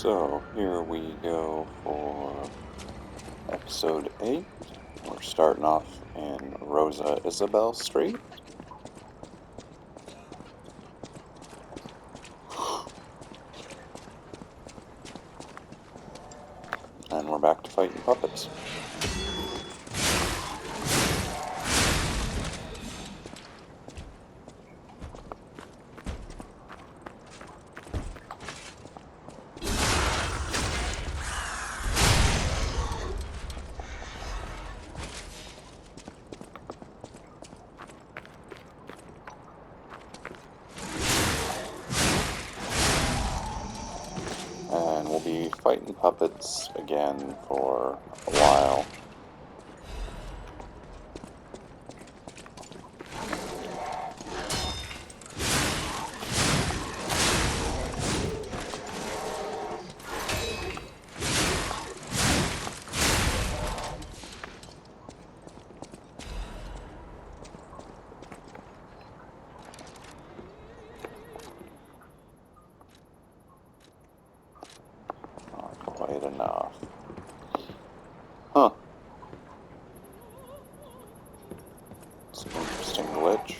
So here we go for episode 8. We're starting off in Rosa Isabel Street. And we're back to fighting puppets. And we'll be fighting puppets again for a while. Not quite enough. Huh. It's an interesting glitch.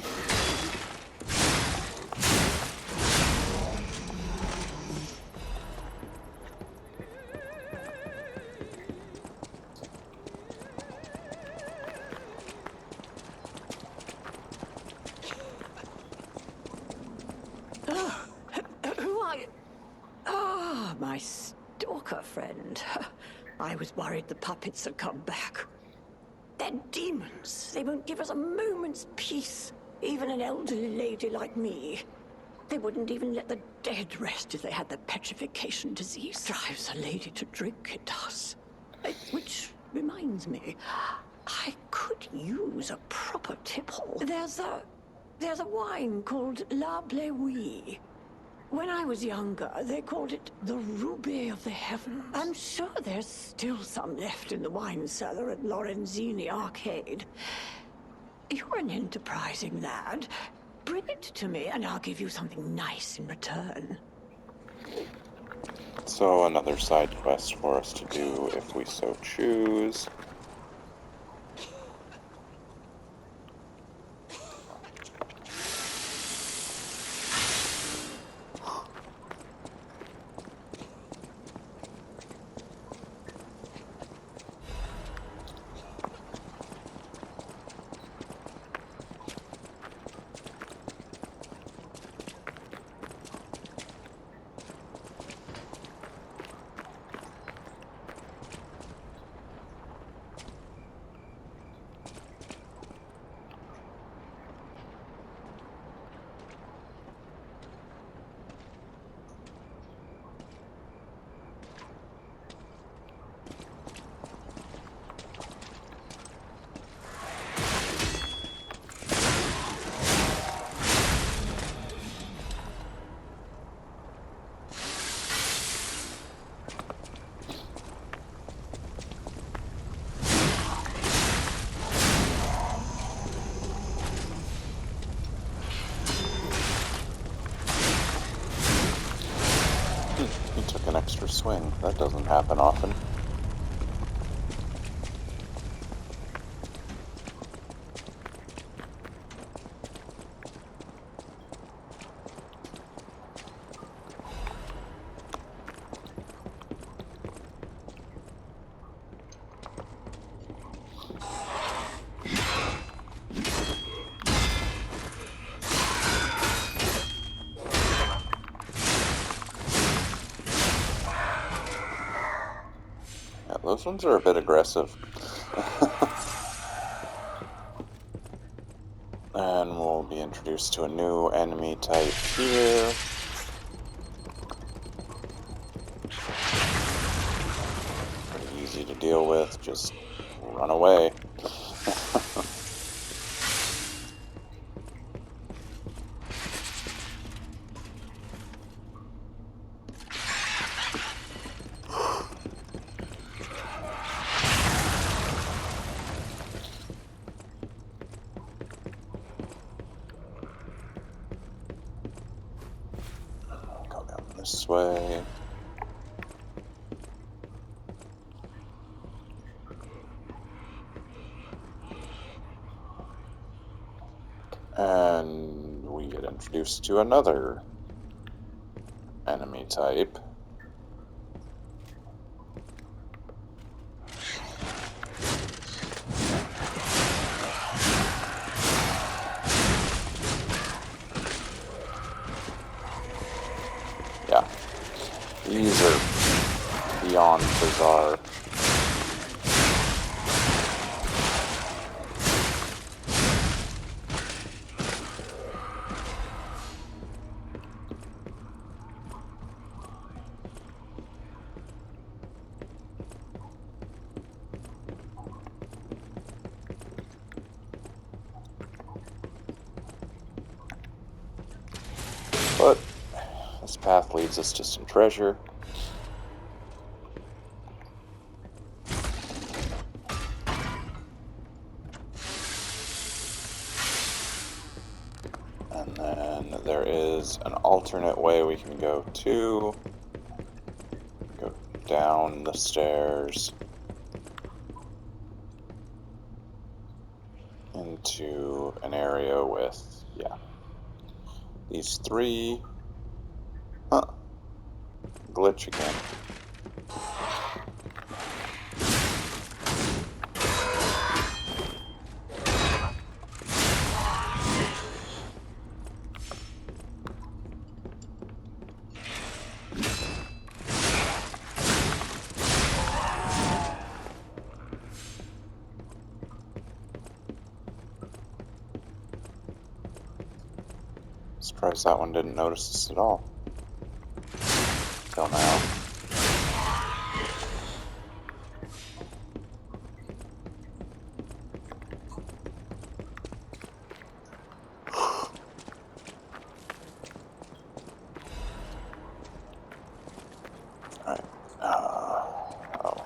Who are you? Ah, my stalker friend. I was worried the puppets had come back. They're demons. They won't give us a moment's peace. Even an elderly lady like me. They wouldn't even let the dead rest if they had the petrification disease. Drives a lady to drink, it does. Which reminds me, I could use a proper tipple. There's a wine called La Bleuie. When I was younger, they called it the Ruby of the Heavens. I'm sure there's still some left in the wine cellar at Lorenzini Arcade. You're an enterprising lad. Bring it to me and I'll give you something nice in return. So another side quest for us to do if we so choose. He took an extra swing. That doesn't happen often. Yeah, those ones are a bit aggressive. And we'll be introduced to a new enemy type here. Pretty easy to deal with, just run away. Go down this way. introduced to another enemy type. Yeah, these are beyond bizarre. But this path leads us to some treasure. And then there is an alternate way we can go to. Go down the stairs into an area with, yeah, these three. Huh. Glitch again. Surprised that one didn't notice us at all. Till now. Alright. Oh.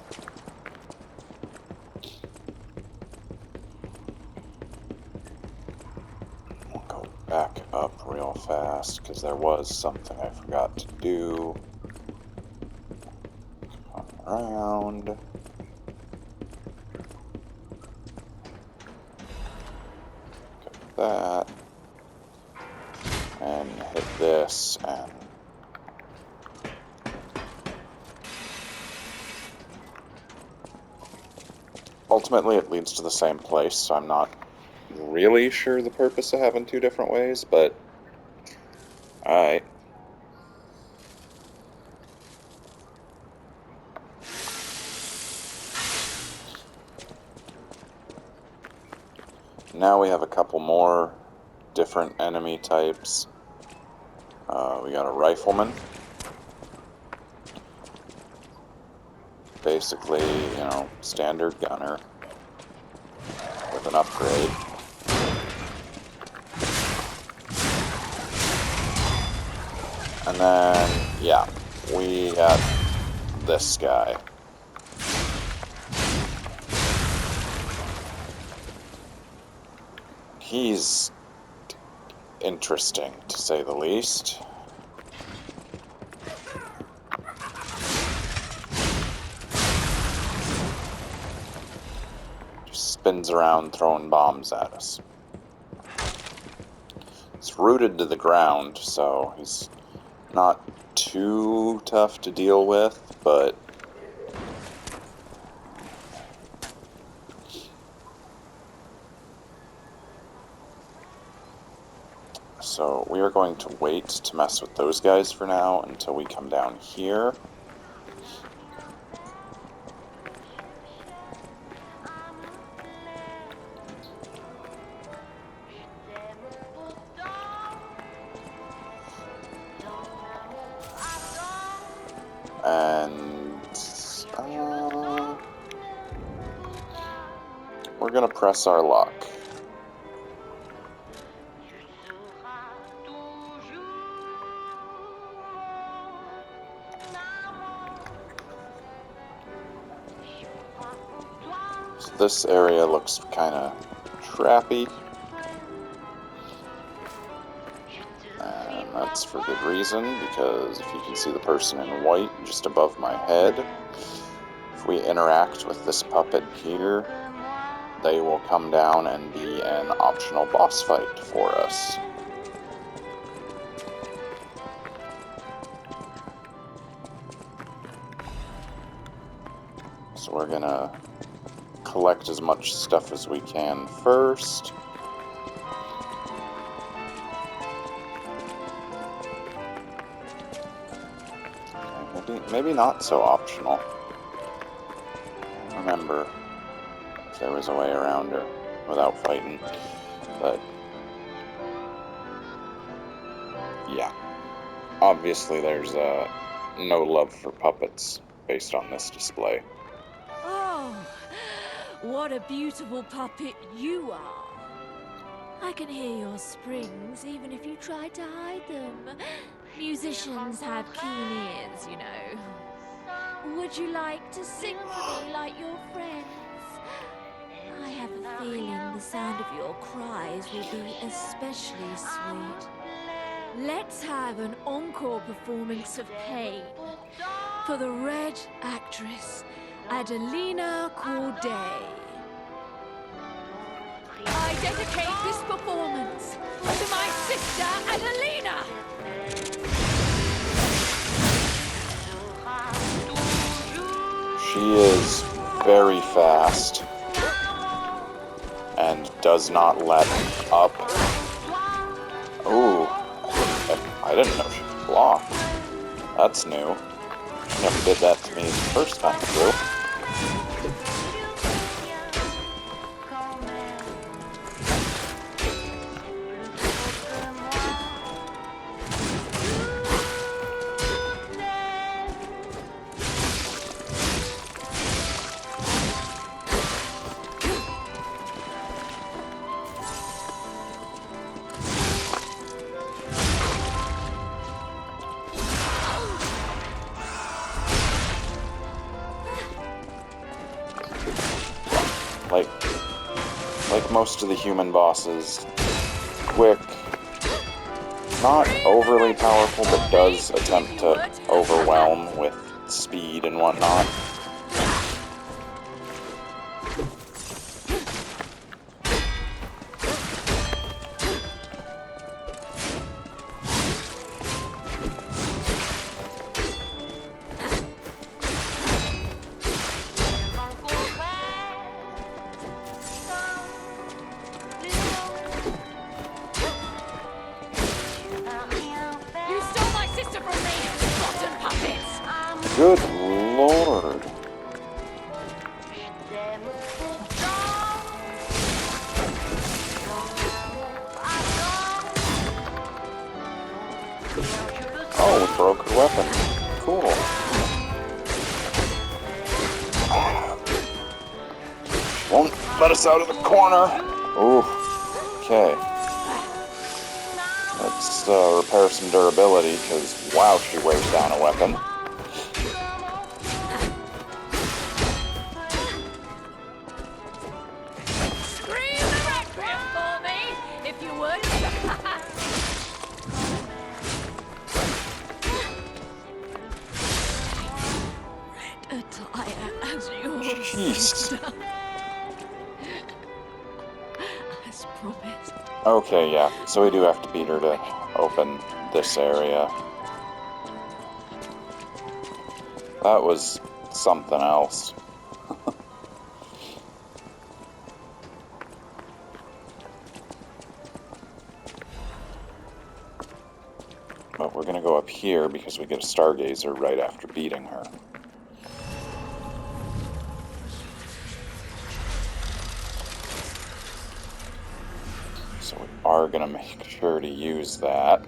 We'll go back up real fast, because there was something I forgot to do. Come around. Get that. And hit this, and ultimately it leads to the same place, so I'm not really sure the purpose of having two different ways, but alright. Now we have a couple more different enemy types. We got a rifleman. Basically, you know, standard gunner with an upgrade. And then, yeah, we got this guy. He's interesting, to say the least. Just spins around throwing bombs at us. It's rooted to the ground, so he's not too tough to deal with, but so we are going to wait to mess with those guys for now until we come down here. And we're gonna press our luck. So this area looks kind of trappy. And that's for good reason, because if you can see the person in white just above my head, if we interact with this puppet here, they will come down and be an optional boss fight for us. So we're gonna collect as much stuff as we can first. Okay, maybe not so optional. Remember if there was a way around her without fighting, but yeah. Obviously there's no love for puppets based on this display. Oh, what a beautiful puppet you are. I can hear your springs even if you try to hide them. Musicians have keen ears, you know. Would you like to sing for me like your friends? I have a feeling the sound of your cries will be especially sweet. Let's have an encore performance of Pain for the Red actress, Adelina Corday. I dedicate this performance to my sister, Adelina! She is very fast and does not let up. Ooh, I didn't know she could block. That's new. She never did that to me the first time through. Like most of the human bosses, quick, not overly powerful, but does attempt to overwhelm with speed and whatnot. Good lord. Oh, we broke her weapon. Cool. Won't let us out of the corner. Ooh. Okay. Let's repair some durability, because wow, she wears down a weapon. Jeez. As promised. Okay, yeah. So we do have to beat her to open this area. That was something else. But we're gonna go up here because we get a Stargazer right after beating her. So we are gonna make sure to use that.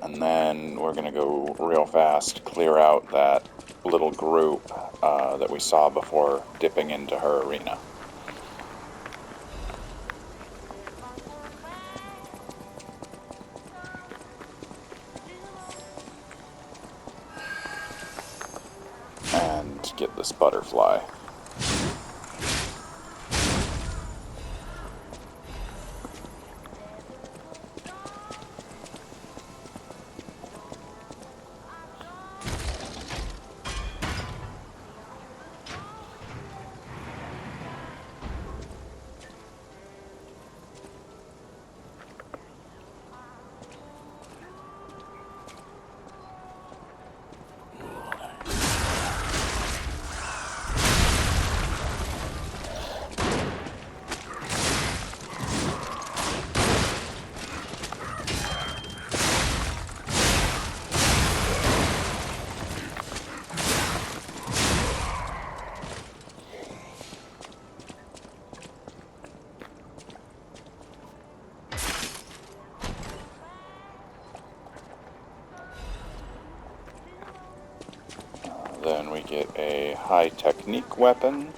And then we're gonna go real fast, clear out that little group that we saw before dipping into her arena. And get this butterfly. Then we get a high technique weapon,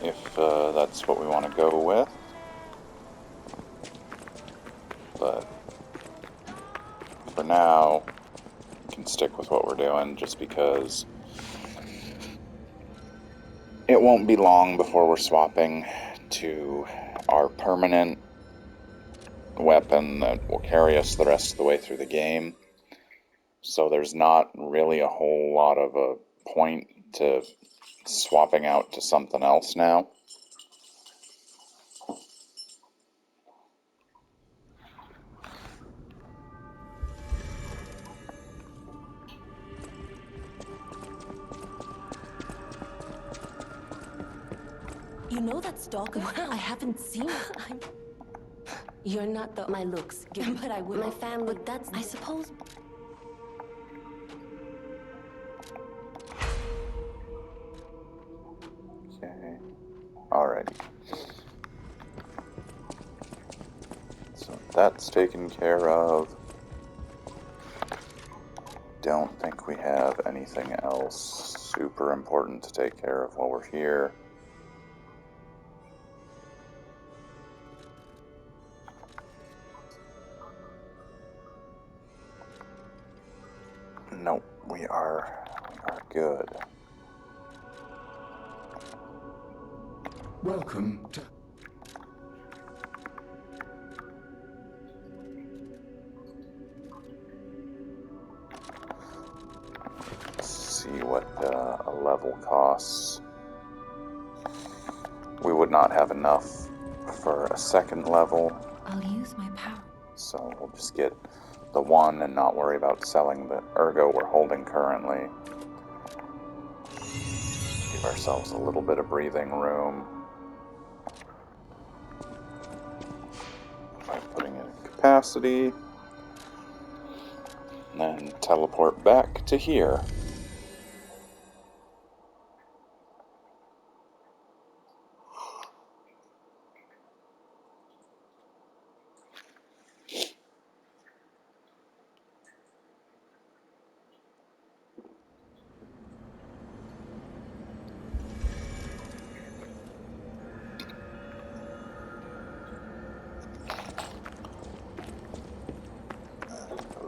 if that's what we want to go with. But for now, we can stick with what we're doing just because it won't be long before we're swapping to our permanent weapon that will carry us the rest of the way through the game. So there's not really a whole lot of a point to swapping out to something else now. You know that stalker? Wow. I haven't seen her. You're not the... My looks, but I would... My family, but that's... I suppose... Okay. Alrighty. So that's taken care of. Don't think we have anything else super important to take care of while we're here. Nope, we are good. Welcome to... Let's see what a level costs. We would not have enough for a second level. I'll use my power. So we'll just get the one and not worry about selling the ergo we're holding currently. Give ourselves a little bit of breathing room by putting in capacity, and then teleport back to here.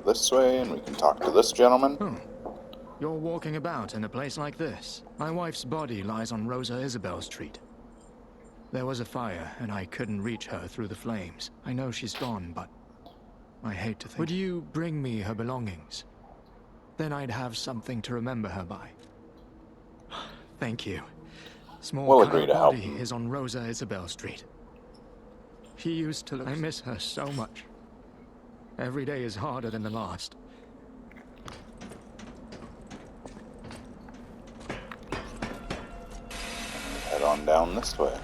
This way, and we can talk to this gentleman. Oh, you're walking about in a place like this. My wife's body lies on Rosa Isabel Street. There was a fire, and I couldn't reach her through the flames. I know she's gone, but I hate to think... Would you bring me her belongings? Then I'd have something to remember her by. Thank you. Small We'll agree to help. body is on Rosa Isabel Street. She used to look... I miss her so much. Every day is harder than the last. Head on down this way.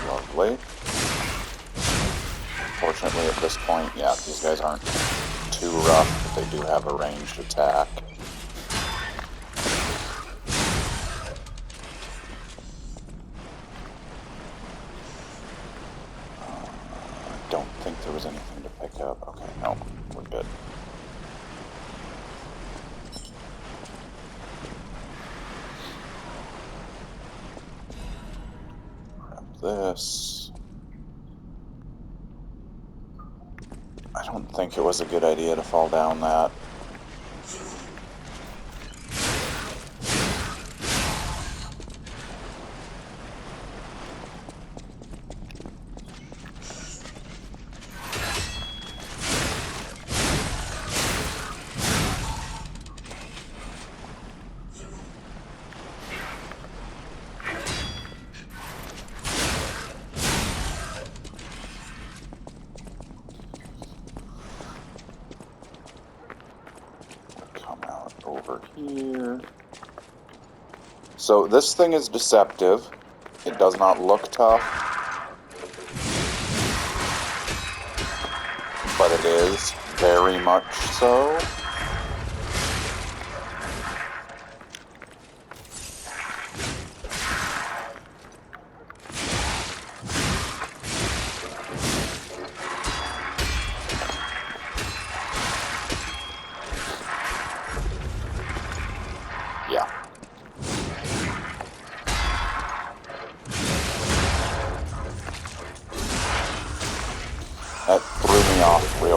Lovely. Fortunately, at this point, yeah, these guys aren't too rough, but they do have a ranged attack. I don't think there was anything to pick up. Okay, no, we're good. Grab this. I don't think it was a good idea to fall down that. Over here. So this thing is deceptive. It does not look tough, but it is very much so.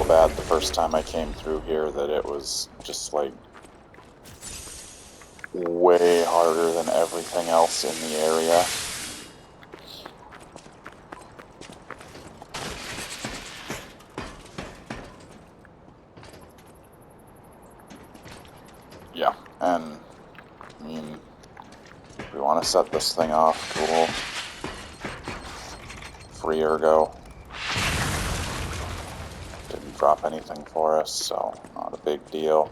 so bad the first time I came through here that it was just like way harder than everything else in the area. Yeah, and I mean, we want to set this thing off, cool. Free ergo. Didn't drop anything for us, so not a big deal.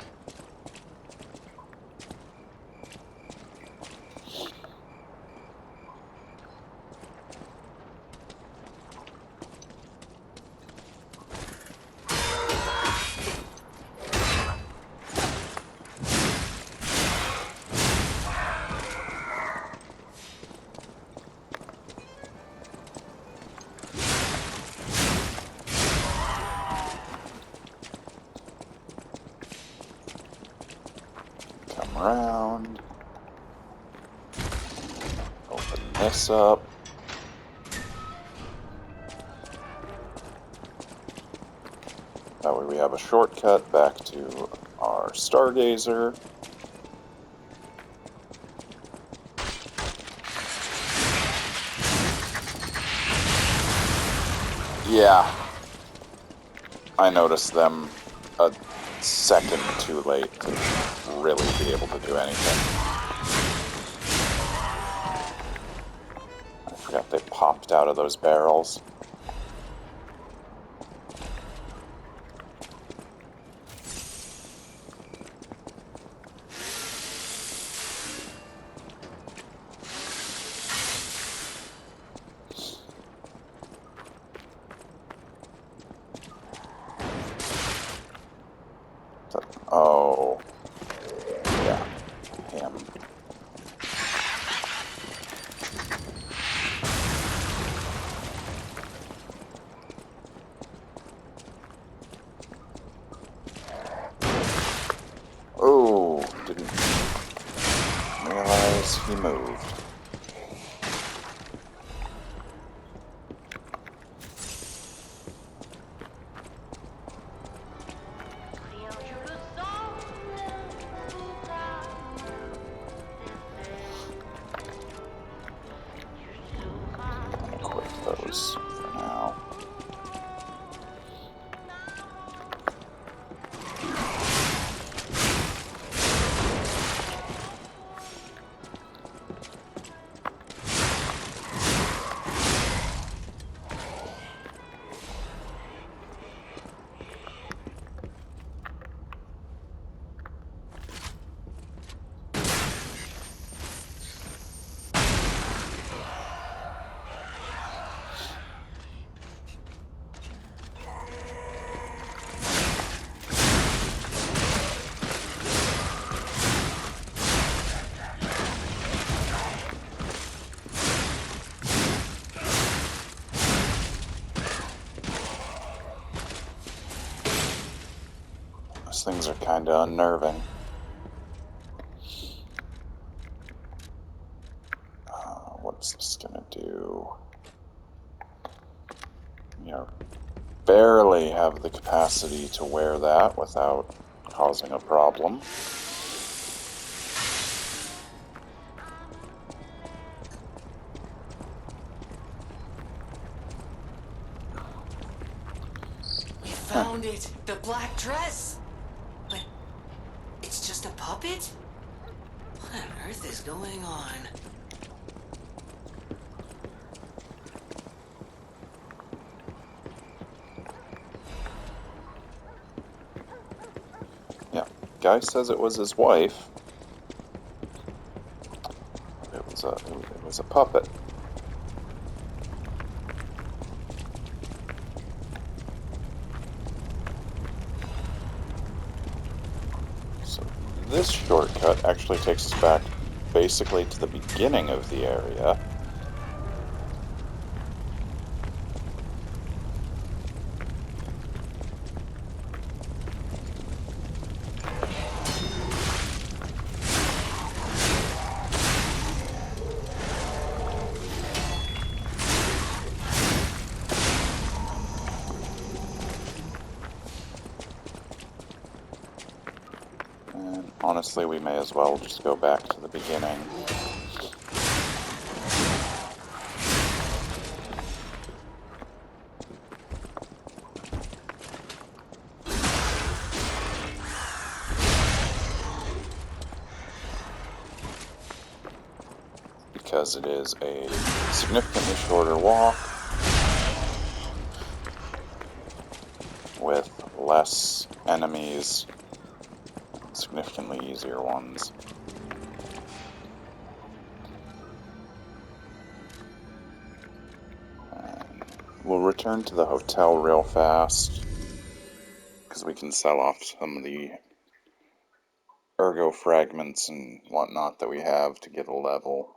Come around. Open this up. That way we have a shortcut back to our Stargazer. Yeah. I noticed them a second too late to really be able to do anything. I forgot they popped out of those barrels. Oh, yeah, him. Oh, didn't realize he moved. Equip those for now. Those things are kind of unnerving. What's this gonna do? You know, barely have the capacity to wear that without causing a problem. We found it! The black dress! But it's just a puppet? What on earth is going on? Yeah, guy says it was his wife. It was a puppet. So this shortcut actually takes us back basically to the beginning of the area. Honestly, we may as well just go back to the beginning. Because it is a significantly shorter walk with less enemies, significantly easier ones. And we'll return to the hotel real fast because we can sell off some of the ergo fragments and whatnot that we have to get a level.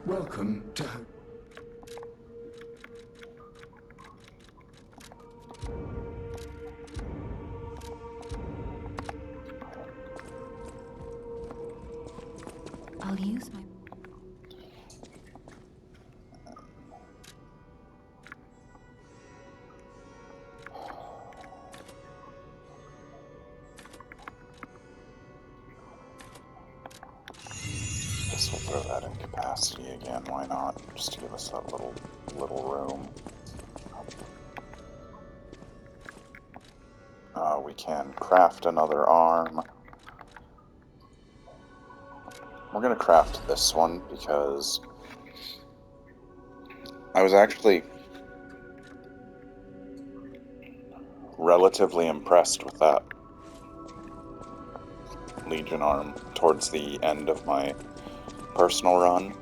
Welcome to... I'll use my... Guess we'll throw that in capacity again, why not? Just to give us that little room. We can craft another arm. We're gonna craft this one because I was actually relatively impressed with that Legion arm towards the end of my personal run.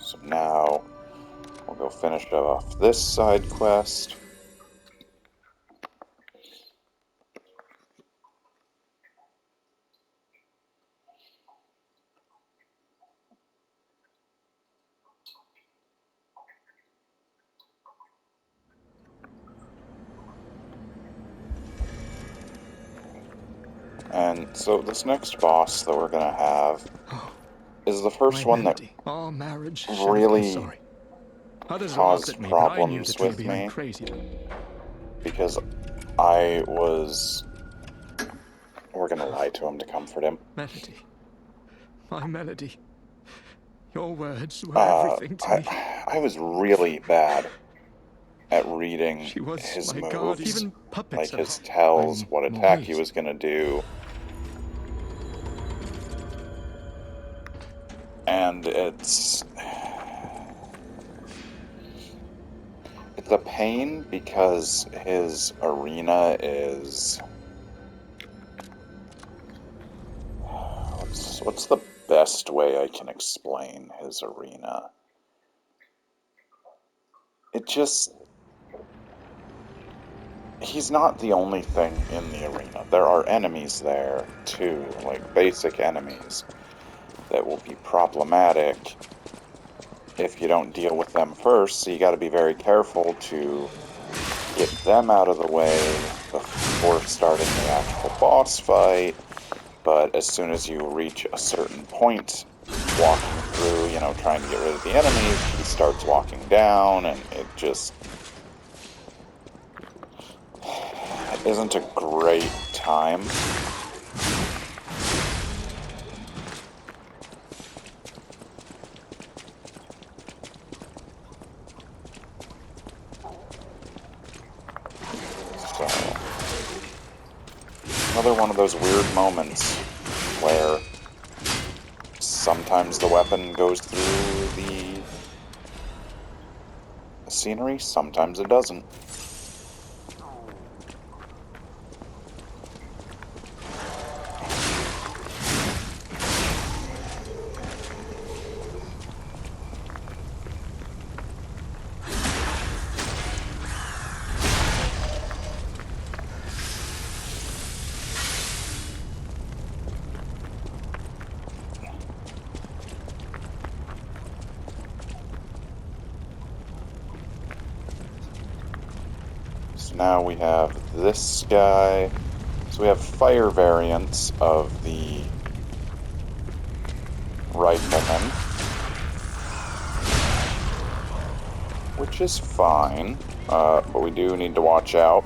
So now we'll go finish off this side quest. And so this next boss that we're gonna have is the first one that Our marriage really sorry. Others caused laughed at me, but I knew problems that you'd with be me crazy. because I was... We're gonna lie to him to comfort him. Melody. My Melody. Your words were everything to me. I was really bad at reading She was his my moves, guard, even puppets like his are- tells, I'm what attack he Maurice. was gonna do. And it's a pain because his arena is... What's the best way I can explain his arena? It just... He's not the only thing in the arena. There are enemies there, too, like basic enemies, that will be problematic if you don't deal with them first, so you gotta be very careful to get them out of the way before starting the actual boss fight. But as soon as you reach a certain point walking through, you know, trying to get rid of the enemies, he starts walking down, and it just isn't a great time. So, another one of those weird moments where sometimes the weapon goes through the scenery, sometimes it doesn't. So now we have this guy. So we have fire variants of the rifleman, which is fine, but we do need to watch out.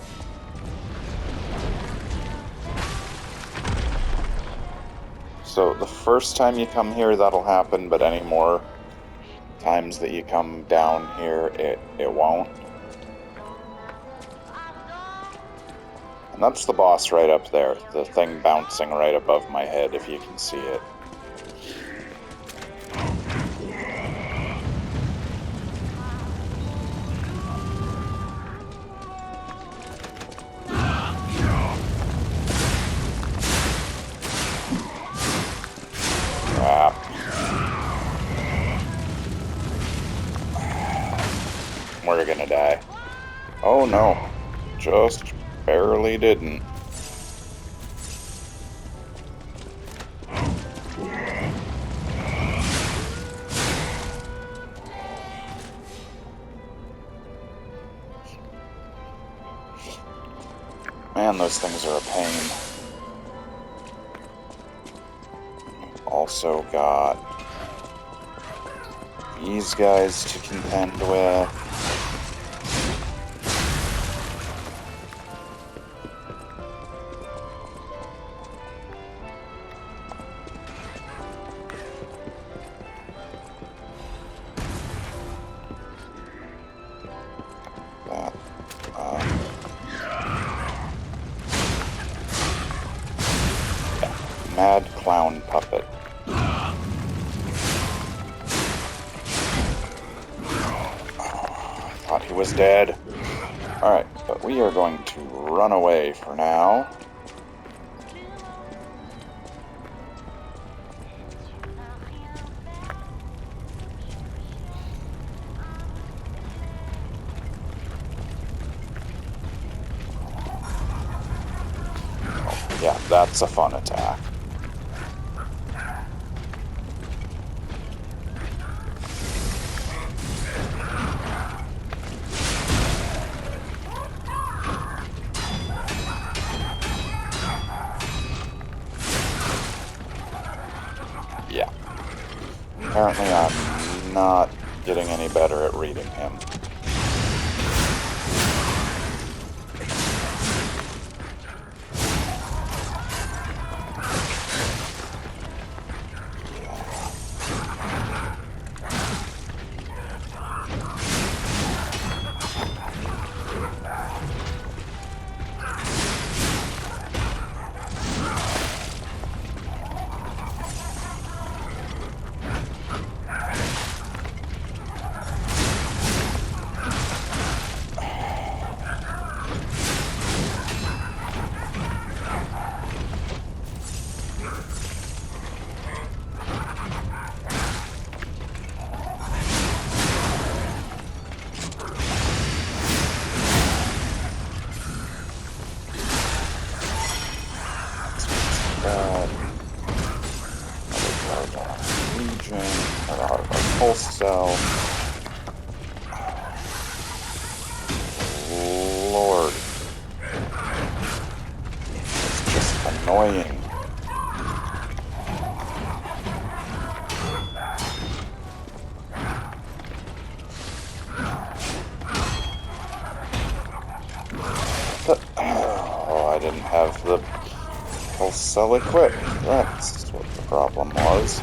So the first time you come here, that'll happen, but any more times that you come down here, it won't. And that's the boss right up there, the thing bouncing right above my head, if you can see it. Crap. We're gonna die. Oh no, just barely didn't. Man, those things are a pain. We've also got these guys to contend with. Mad clown puppet. Thought he was dead. Alright, but we are going to run away for now. Oh, yeah, that's a fun attack. Yeah. Apparently I'm not getting any better at reading him. Pulse cell. Lord. It's just annoying. But, oh, I didn't have the pulse cell equipped. That's what the problem was.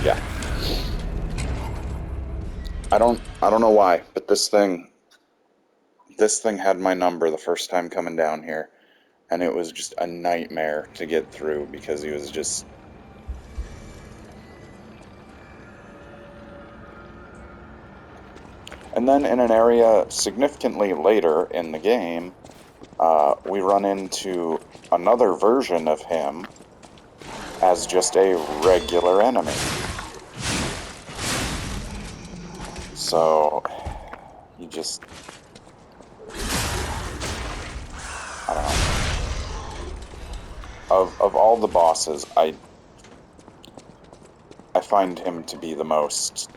Yeah. I don't know why, but this thing had my number the first time coming down here, and it was just a nightmare to get through because he was just... And then in an area significantly later in the game, we run into another version of him as just a regular enemy. So, you just... I don't know. of all the bosses, I find him to be the most,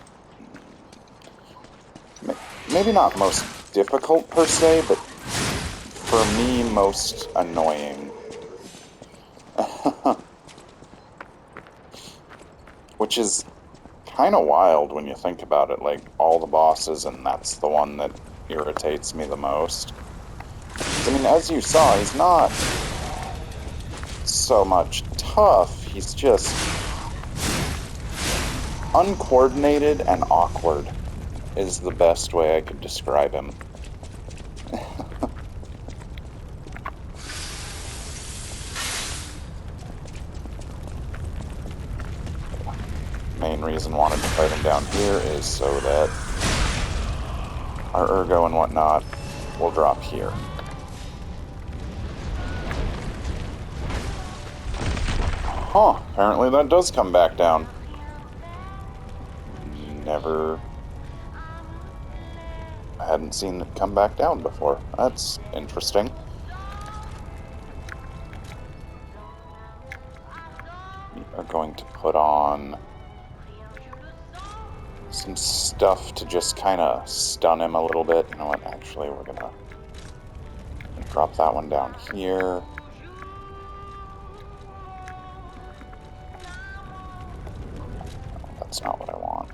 maybe not most difficult per se, but for me, most annoying. Which is kind of wild when you think about it, like, all the bosses, and that's the one that irritates me the most. I mean, as you saw, he's not so much tough, he's just uncoordinated and awkward is the best way I could describe him. Main reason wanted to fight him down here is so that our ergo and whatnot will drop here. Huh, apparently that does come back down. I hadn't seen it come back down before. That's interesting. We are going to put on some stuff to just kind of stun him a little bit. You know what, actually, we're gonna drop that one down here. That's not what I want.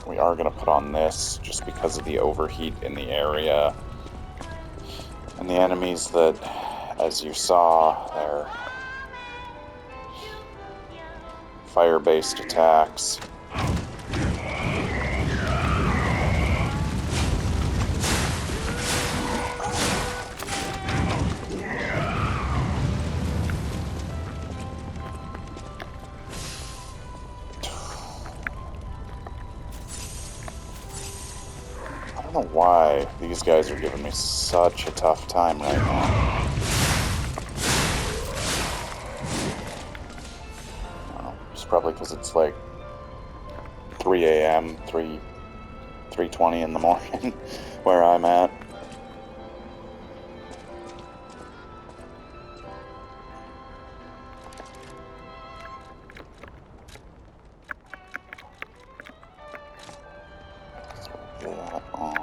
We are going to put on this just because of the overheat in the area. And the enemies that, as you saw, they're fire-based attacks. I don't know why these guys are giving me such a tough time right now. It's probably because it's like 3 a.m., 3:20 in the morning where I'm at. Throw that on.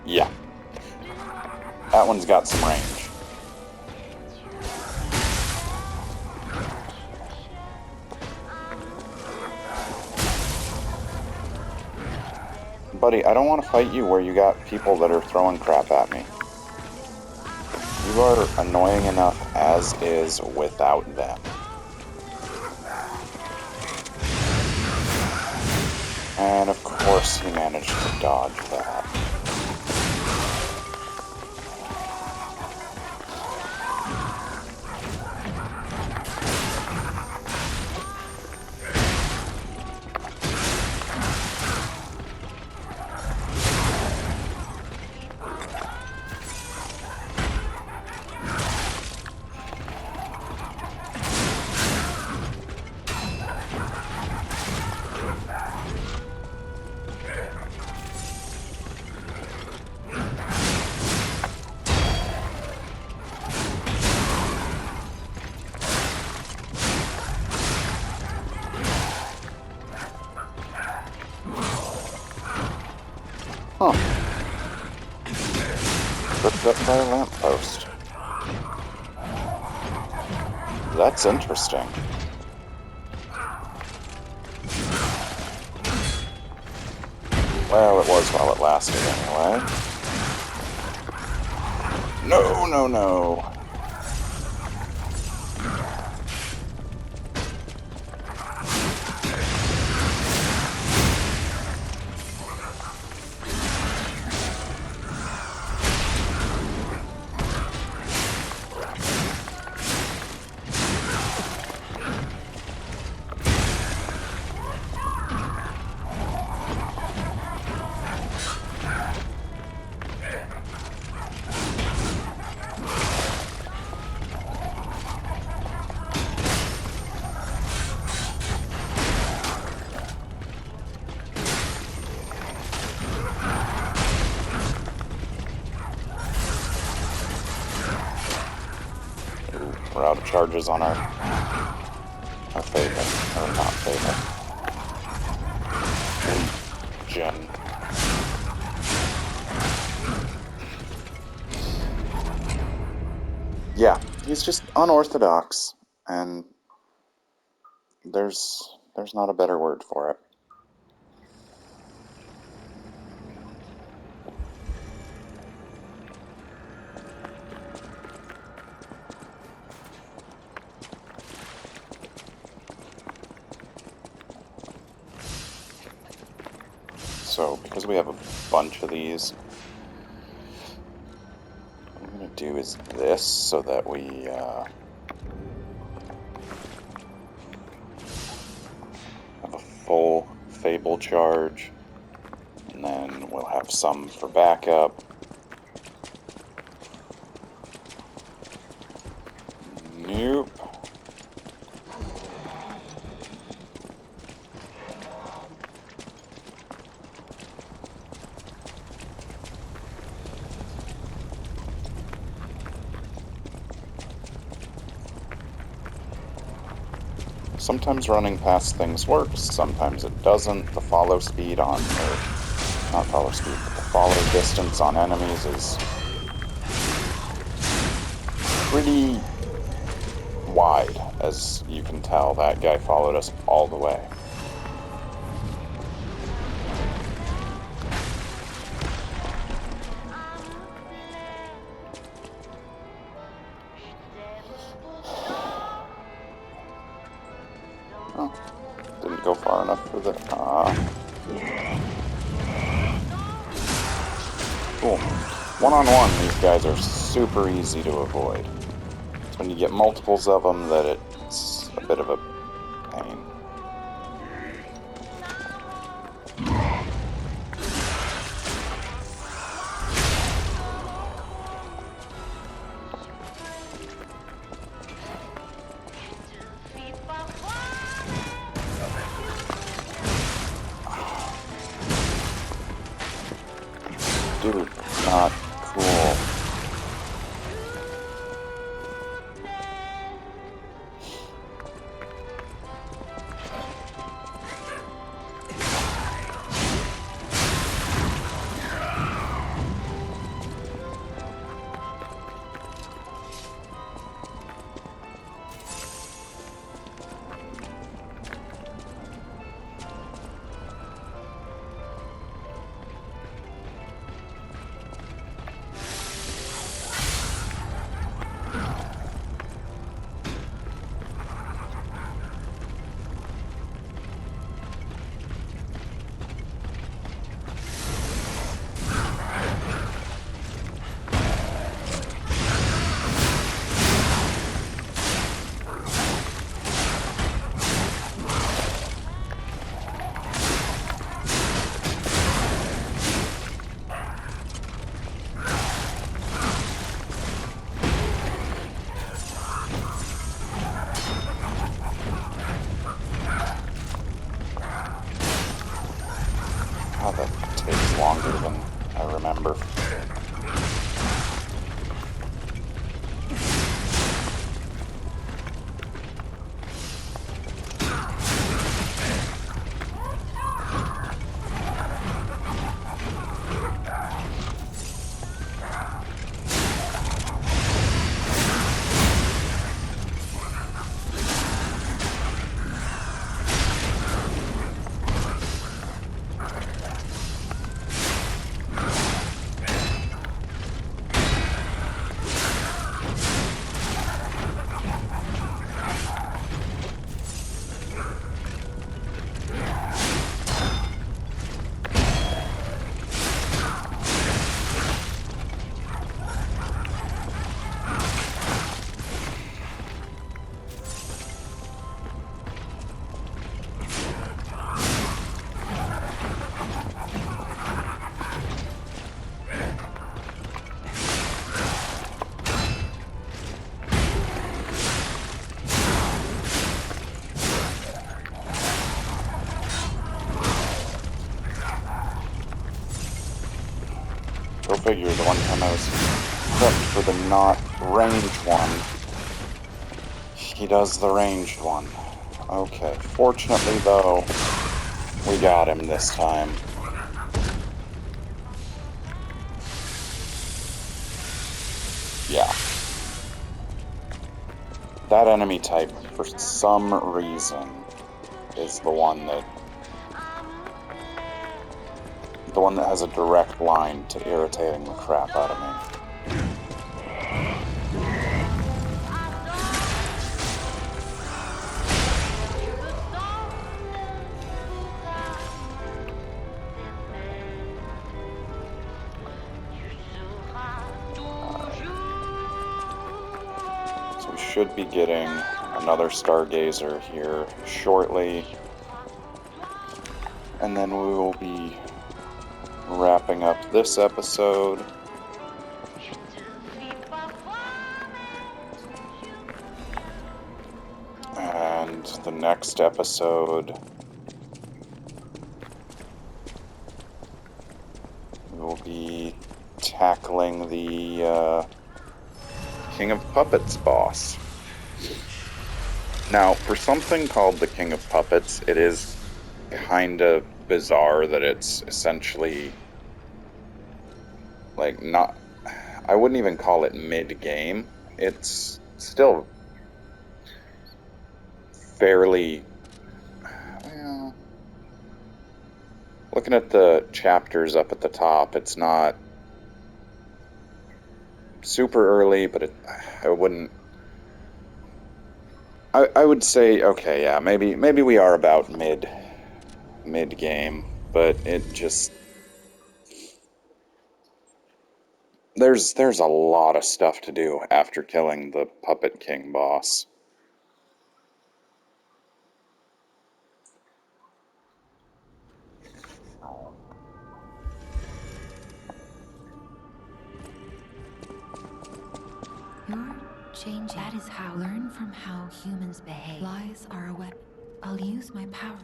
Yeah. That one's got some range. Buddy, I don't want to fight you where you got people that are throwing crap at me. You are annoying enough as is without them. And of course he managed to dodge that. Huh. Ripped up by a lamppost. That's interesting. Well, it was while it lasted anyway. No, no, no. charges on our Fable, or not Fable. Legion. Yeah, he's just unorthodox, and there's not a better word for it. So, because we have a bunch of these, what I'm going to do is this, so that we have a full Fable charge, and then we'll have some for backup. Nope. Sometimes running past things works, sometimes it doesn't. The follow speed on, or not follow speed, but the follow distance on enemies is pretty wide, as you can tell. That guy followed us all the way. Oh, didn't go far enough for the... Cool. One-on-one, these guys are super easy to avoid. It's when you get multiples of them that it's a bit of a pain. Dude, not cool. Oh, that takes longer than I remember. Go figure, the one time I was prepped for the not range one, he does the ranged one. Okay, fortunately though, we got him this time. Yeah. That enemy type, for some reason, is the one that has a direct line to irritating the crap out of me. So we should be getting another Stargazer here shortly. And then we will be wrapping up this episode. And the next episode, we will be tackling the King of Puppets boss. Now, for something called the King of Puppets, it is kind of bizarre that it's essentially, like, not... I wouldn't even call it mid-game. It's still fairly... Well, looking at the chapters up at the top, it's not super early, but I wouldn't... I would say, okay, yeah, maybe we are about mid-game, but it just... There's a lot of stuff to do after killing the Puppet King boss. You're changing. That is how. Learn from how humans behave. Lies are a weapon. I'll use my power.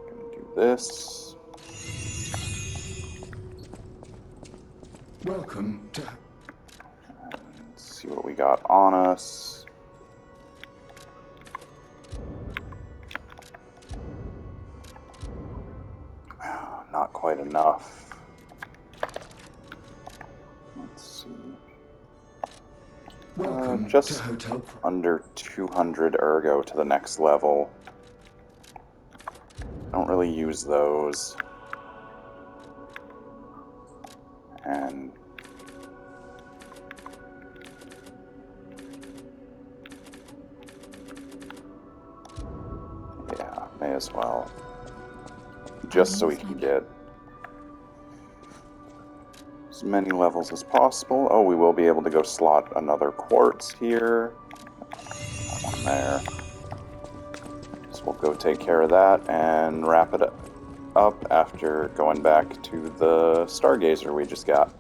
Gonna do this. Welcome to... Let's see what we got on us. Not quite enough. Let's see. Welcome Just to Hotel... under 200 ergo to the next level. Don't really use those. And yeah, may as well. Just so we can get as many levels as possible. Oh, we will be able to go slot another quartz here. That one there. So we'll go take care of that and wrap it up after going back to the Stargazer we just got.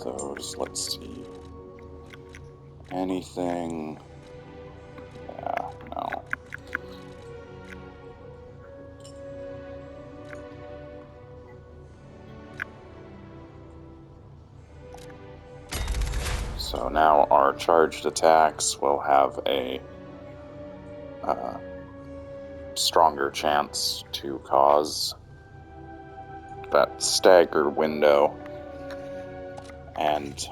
Those, let's see. Anything? Yeah, no. So now our charged attacks will have a stronger chance to cause that stagger window. And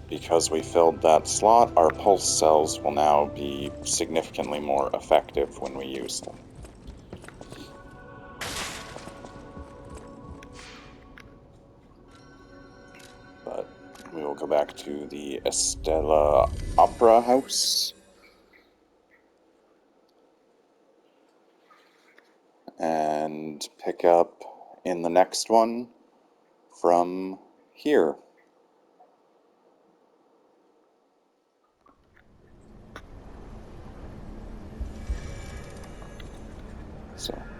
because we filled that slot, our pulse cells will now be significantly more effective when we use them. But we will go back to the Estella Opera House. And pick up in the next one from here. So